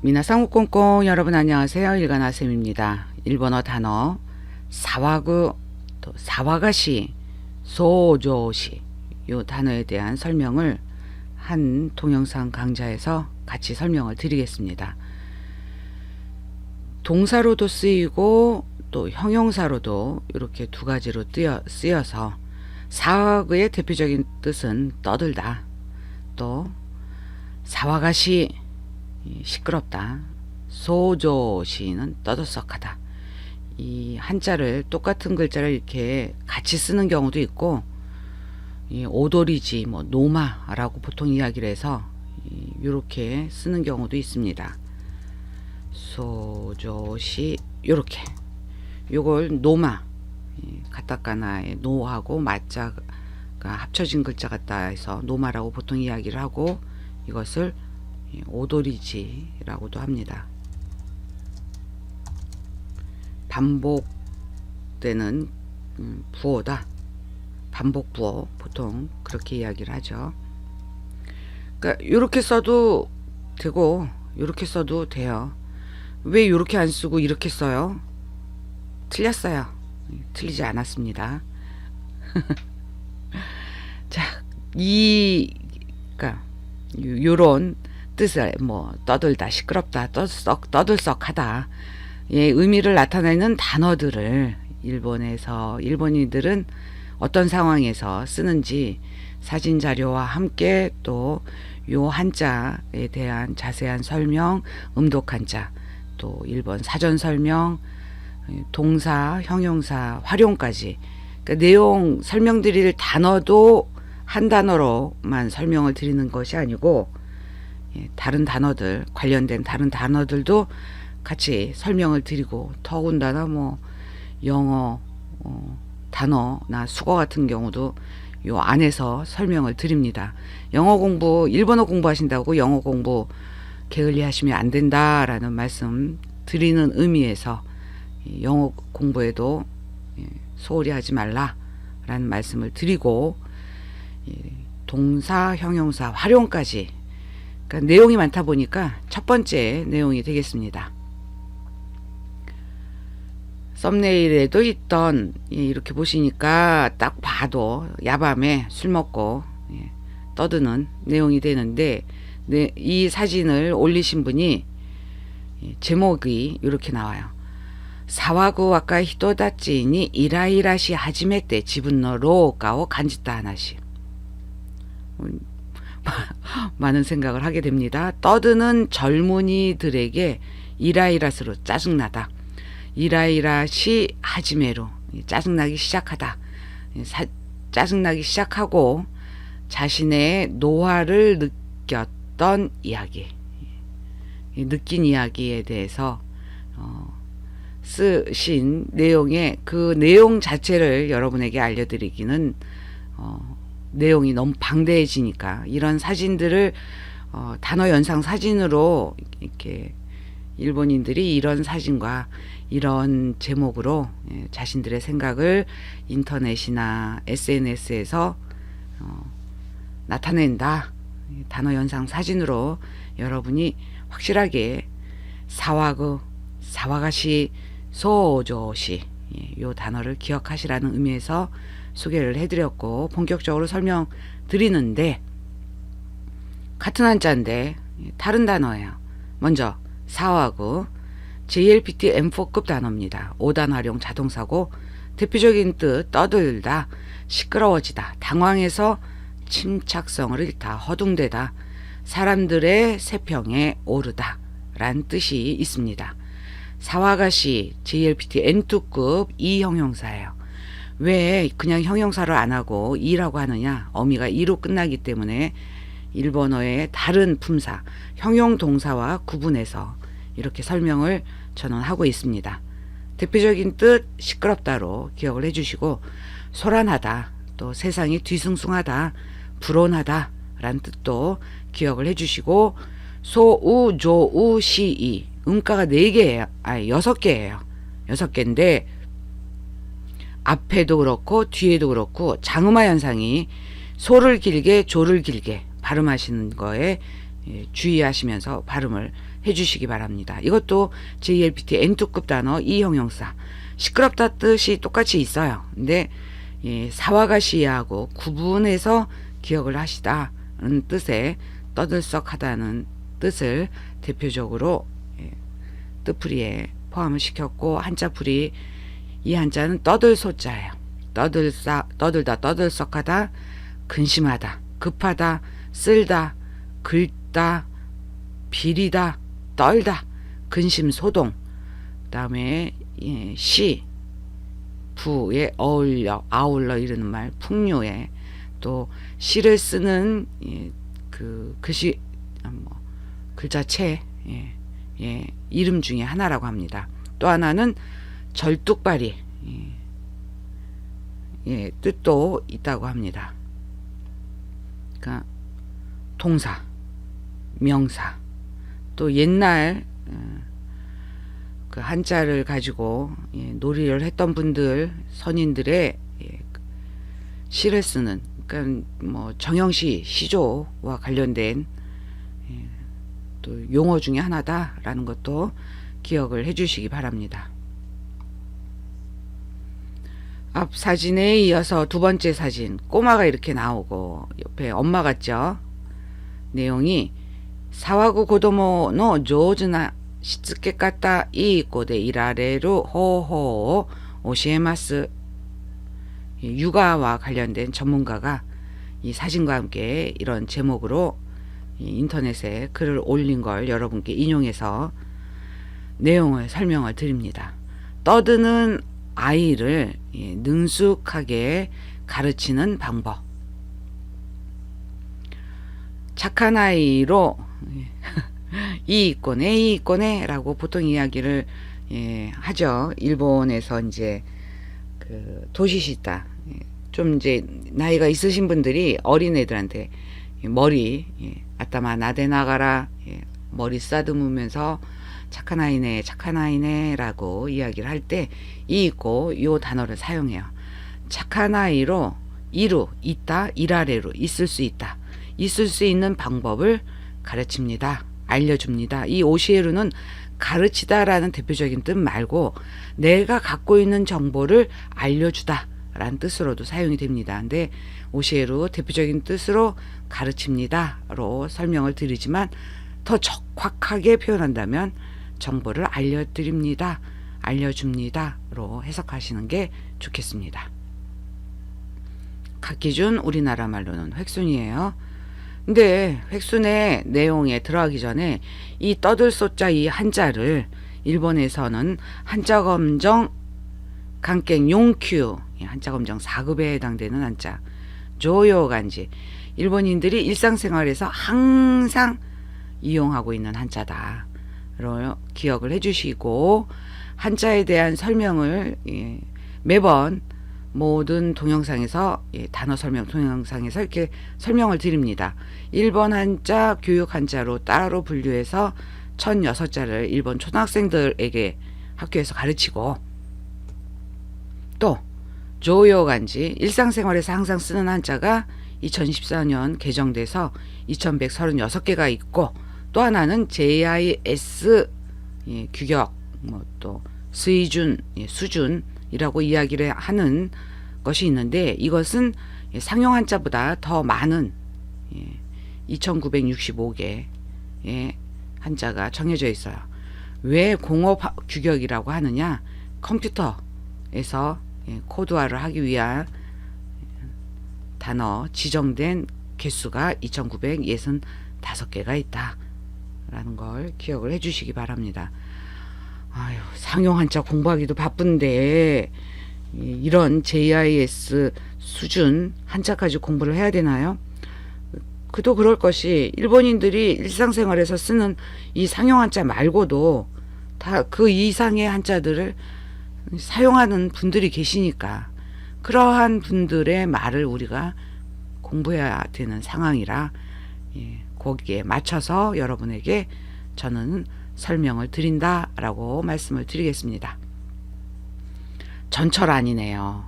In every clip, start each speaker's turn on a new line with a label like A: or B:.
A: 미나상 꽁꽁 여러분 안녕하세요. 일간아쌤입니다. 일본어 단어 사와그 또 사와가시 소조시 요 단어에 대한 설명을 한 동영상 강좌에서 같이 설명을 드리겠습니다. 동사로도 쓰이고 또 형용사로도 이렇게 두 가지로 쓰여서 사와그의 대표적인 뜻은 떠들다, 또 사와가시 시끄럽다, 소조시는 떠들썩하다. 이 한자를 똑같은 글자를 이렇게 같이 쓰는 경우도 있고, 이 오도리지 노마라고 보통 이야기를 해서 이렇게 쓰는 경우도 있습니다. 소조시 요렇게 요걸 노마, 가타카나의 노하고 마자가 합쳐진 글자 같다 해서 노마라고 보통 이야기를 하고, 이것을 오도리지라고도 합니다. 반복되는 부호다, 반복 부호, 보통 그렇게 이야기를 하죠. 그러니까 이렇게 써도 되고 이렇게 써도 돼요. 왜 이렇게 안 쓰고 이렇게 써요? 틀렸어요. 틀리지 않았습니다. 자, 그러니까 요런 뜻을 떠들다, 시끄럽다, 떠들썩하다, 의미를 나타내는 단어들을 일본인들은 어떤 상황에서 쓰는지 사진 자료와 함께 또 요 한자에 대한 자세한 설명, 음독 한자, 또 일본 사전 설명, 동사, 형용사, 활용까지, 그러니까 내용 설명드릴 단어도 한 단어로만 설명을 드리는 것이 아니고, 다른 단어들, 관련된 다른 단어들도 같이 설명을 드리고, 더군다나 영어 단어나 수거 같은 경우도 요 안에서 설명을 드립니다. 영어 공부, 일본어 공부하신다고 영어 공부 게을리하시면 안 된다라는 말씀 드리는 의미에서 영어 공부에도 소홀히 하지 말라라는 말씀을 드리고, 동사, 형용사, 활용까지, 그러니까 내용이 많다 보니까 첫 번째 내용이 되겠습니다. 썸네일에도 있던, 이렇게 보시니까 딱 봐도 야밤에 술 먹고 떠드는 내용이 되는데, 이 사진을 올리신 분이 제목이 이렇게 나와요. 사와구 와카 히토다치니 이라이라시 하지메테 지분노 가오 간지타 하나시. 많은 생각을 하게 됩니다. 떠드는 젊은이들에게 이라이라스로 짜증나다, 이라이라시 하지메로 짜증나기 시작하다, 짜증나기 시작하고 자신의 노화를 느꼈던 이야기, 느낀 이야기에 대해서 쓰신 내용의 그 내용 자체를 여러분에게 알려드리기는 내용이 너무 방대해지니까, 이런 사진들을 단어 연상 사진으로 이렇게 일본인들이 이런 사진과 이런 제목으로 자신들의 생각을 인터넷이나 SNS에서 나타낸다. 단어 연상 사진으로 여러분이 확실하게 사와가시 소조시 요 단어를 기억하시라는 의미에서 소개를 해드렸고, 본격적으로 설명드리는데, 같은 한자인데 다른 단어예요. 먼저 사와구, JLPT M4급 단어입니다. 5단 활용 자동사고, 대표적인 뜻 떠들다, 시끄러워지다, 당황해서 침착성을 잃다, 허둥대다, 사람들의 세평에 오르다 라는 뜻이 있습니다. 사와가시 JLPT N2급 2 형용사예요. 왜 그냥 형용사를 안 하고 이라고 하느냐? 어미가 이로 끝나기 때문에 일본어의 다른 품사, 형용 동사와 구분해서 이렇게 설명을 저는 하고 있습니다. 대표적인 뜻 시끄럽다로 기억을 해주시고, 소란하다, 또 세상이 뒤숭숭하다, 불온하다 라는 뜻도 기억을 해주시고, 소우조우시이 음가가 4개예요. 6개예요. 6개인데 앞에도 그렇고 뒤에도 그렇고 장음화 현상이 소를 길게 조를 길게 발음하시는 거에 주의하시면서 발음을 해주시기 바랍니다. 이것도 JLPT N2급 단어 이 형용사 시끄럽다 뜻이 똑같이 있어요. 근데 사와가시하고 구분해서 기억을 하시다는 뜻의 떠들썩하다는 뜻을 대표적으로 뜻풀이에 포함을 시켰고, 한자풀이 이 한자는 떠들소자예요. 떠들다, 떠들썩하다, 근심하다, 급하다, 쓸다, 긁다, 비리다, 떨다, 근심소동. 그 다음에 시, 부에 아울러 이르는 말, 풍요에 또 시를 쓰는 그 글씨 글자체 이름 중에 하나라고 합니다. 또 하나는 절뚝발이 뜻도 있다고 합니다. 그러니까 동사, 명사, 또 옛날 그 한자를 가지고 놀이를 했던 분들, 선인들의 시를 쓰는, 그러니까 뭐 정형시, 시조와 관련된 또 용어 중에 하나다라는 것도 기억을 해주시기 바랍니다. 앞 사진에 이어서 두 번째 사진, 꼬마가 이렇게 나오고 옆에 엄마 같죠? 내용이 사와구 고도모 노 조즈나 시츠케 까따 이꼬데 이라레루 호호 오시에마스. 육아와 관련된 전문가가 이 사진과 함께 이런 제목으로 인터넷에 글을 올린 걸 여러분께 인용해서 내용을 설명을 드립니다. 떠드는 아이를 능숙하게 가르치는 방법. 착한 아이로 이이꼬네 라고 보통 이야기를 하죠. 일본에서 이제 그 도시시다, 좀 이제 나이가 있으신 분들이 어린애들한테 머리 아따마 나대나가라, 머리 쓰다듬으면서 착한 아이네 착한 아이네 라고 이야기를 할 때 이있고 요 단어를 사용해요. 착한 아이로 이루 있다, 이라레로 있을 수 있다, 있을 수 있는 방법을 가르칩니다, 알려줍니다. 이 오시에루는 가르치다 라는 대표적인 뜻 말고 내가 갖고 있는 정보를 알려주다 라는 뜻으로도 사용이 됩니다. 근데 오시에루 대표적인 뜻으로 가르칩니다로 설명을 드리지만 더 적확하게 표현한다면 정보를 알려드립니다, 알려줍니다로 해석하시는 게 좋겠습니다. 각 기준 우리나라 말로는 획순이에요. 근데 획순의 내용에 들어가기 전에 이 떠들소자 이 한자를 일본에서는 한자검정 간갱 용큐, 한자검정 4급에 해당되는 한자 조요간지, 일본인들이 일상생활에서 항상 이용하고 있는 한자다로 기억을 해주시고, 한자에 대한 설명을 매번 모든 동영상에서 단어 설명 동영상에서 이렇게 설명을 드립니다. 일본 한자, 교육 한자로 따로 분류해서 1006자를 일본 초등학생들에게 학교에서 가르치고, 또 조요간지 일상생활에서 항상 쓰는 한자가 2014년 개정돼서 2136개가 있고, 또 하나는 JIS 규격, 또 수준, 수준이라고 이야기를 하는 것이 있는데, 이것은 상용 한자보다 더 많은 2965개의 한자가 정해져 있어요. 왜 공업 규격이라고 하느냐? 컴퓨터에서 코드화를 하기 위한 단어 지정된 개수가 2965개가 있다 라는 걸 기억을 해 주시기 바랍니다. 아유, 상용 한자 공부하기도 바쁜데 이런 JIS 수준 한자까지 공부를 해야 되나요? 그도 그럴 것이, 일본인들이 일상생활에서 쓰는 이 상용 한자 말고도 다 그 이상의 한자들을 사용하는 분들이 계시니까 그러한 분들의 말을 우리가 공부해야 되는 상황이라 거기에 맞춰서 여러분에게 저는 설명을 드린다라고 말씀을 드리겠습니다. 전철 아니네요.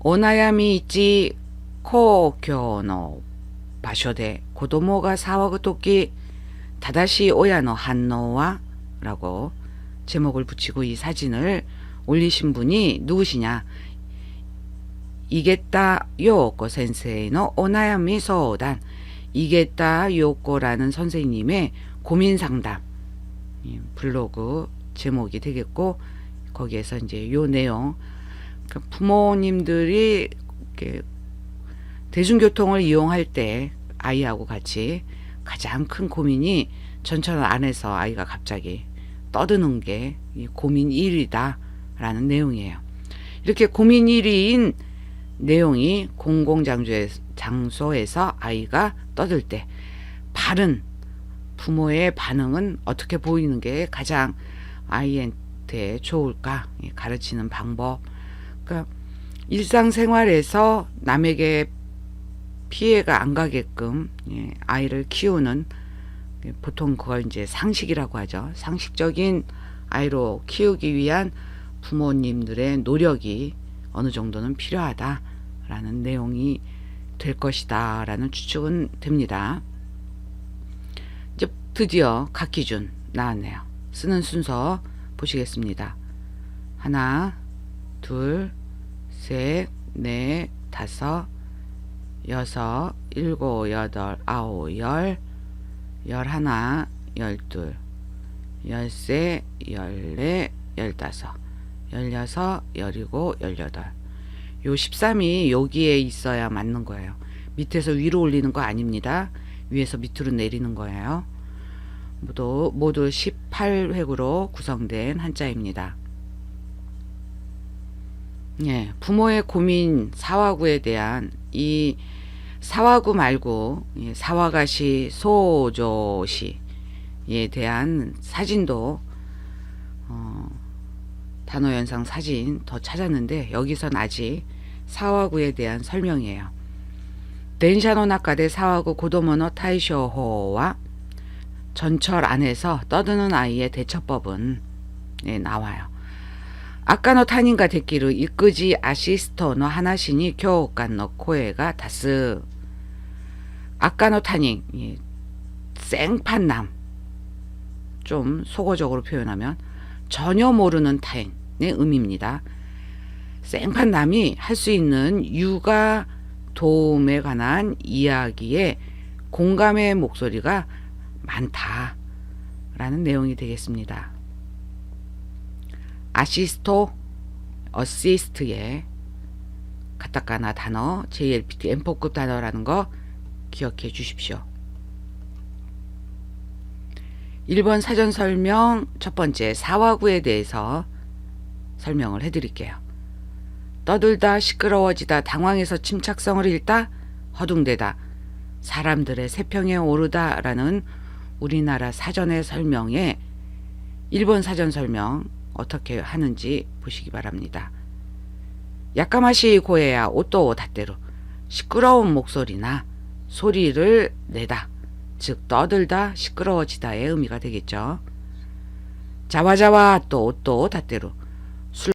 A: 오나야미 있지 코교노 場所で 고도모가 사와그 토끼 다다시 오야노 한노와 라고 제목을 붙이고 이 사진을 올리신 분이 누구시냐? 이게타 요코 센세이의 오나야미 소단, 이게타 요코라는 선생님의 고민 상담 블로그 제목이 되겠고, 거기에서 이제 요 내용, 그러니까 부모님들이 이렇게 대중교통을 이용할 때 아이하고 같이 가장 큰 고민이 전철 안에서 아이가 갑자기 떠드는 게 고민 1위다 라는 내용이에요. 이렇게 고민 1위인 내용이 공공장소에서 아이가 떠들 때 바른 부모의 반응은 어떻게 보이는 게 가장 아이한테 좋을까 가르치는 방법. 그러니까 일상생활에서 남에게 피해가 안 가게끔 아이를 키우는, 보통 그걸 이제 상식이라고 하죠. 상식적인 아이로 키우기 위한 부모님들의 노력이 어느 정도는 필요하다라는 내용이 될 것이다 라는 추측은 됩니다. 이제 드디어 각 기준 나왔네요. 쓰는 순서 보시겠습니다. 하나, 둘, 셋, 넷, 다섯, 여섯, 일곱, 여덟, 아홉, 열, 열하나, 열둘, 열세, 열네, 열다섯, 열여섯, 열일곱, 열여덟. 요 13이 여기에 있어야 맞는 거예요. 밑에서 위로 올리는 거 아닙니다. 위에서 밑으로 내리는 거예요. 모두 18획으로 구성된 한자입니다. 부모의 고민 사화구에 대한 이 사화구 말고 사화가시 소조시에 대한 사진도 단어연상 사진 더 찾았는데, 여기선 아직 사화구에 대한 설명이에요. 덴샤노 나카데 사화구 고도모노 타이쇼호와 전철 안에서 떠드는 아이의 대처법은 나와요. 아까노 타닌가 데키르 이끄지 아시스토노 하나시니 교육관노 코에가 다스. 아까노 타닌 생판남, 좀 속어적으로 표현하면 전혀 모르는 타인의 의미입니다. 생판남이 할 수 있는 육아 도움에 관한 이야기에 공감의 목소리가 많다라는 내용이 되겠습니다. 어시스트의 가타카나 단어 JLPT M4급 단어라는 거 기억해 주십시오. 1번 사전 설명 첫 번째 사화구에 대해서 설명을 해드릴게요. 떠들다, 시끄러워지다, 당황해서 침착성을 잃다, 허둥대다, 사람들의 세평에 오르다 라는 우리나라 사전의 설명에 1번 사전 설명 어떻게 하는지 보시기 바랍니다. 야까마시 고해야 오또 다때로, 시끄러운 목소리나 소리를 내다, 즉 떠들다, 시끄러워지다의 의미가 되겠죠. 자와자와 또 오또 다때로,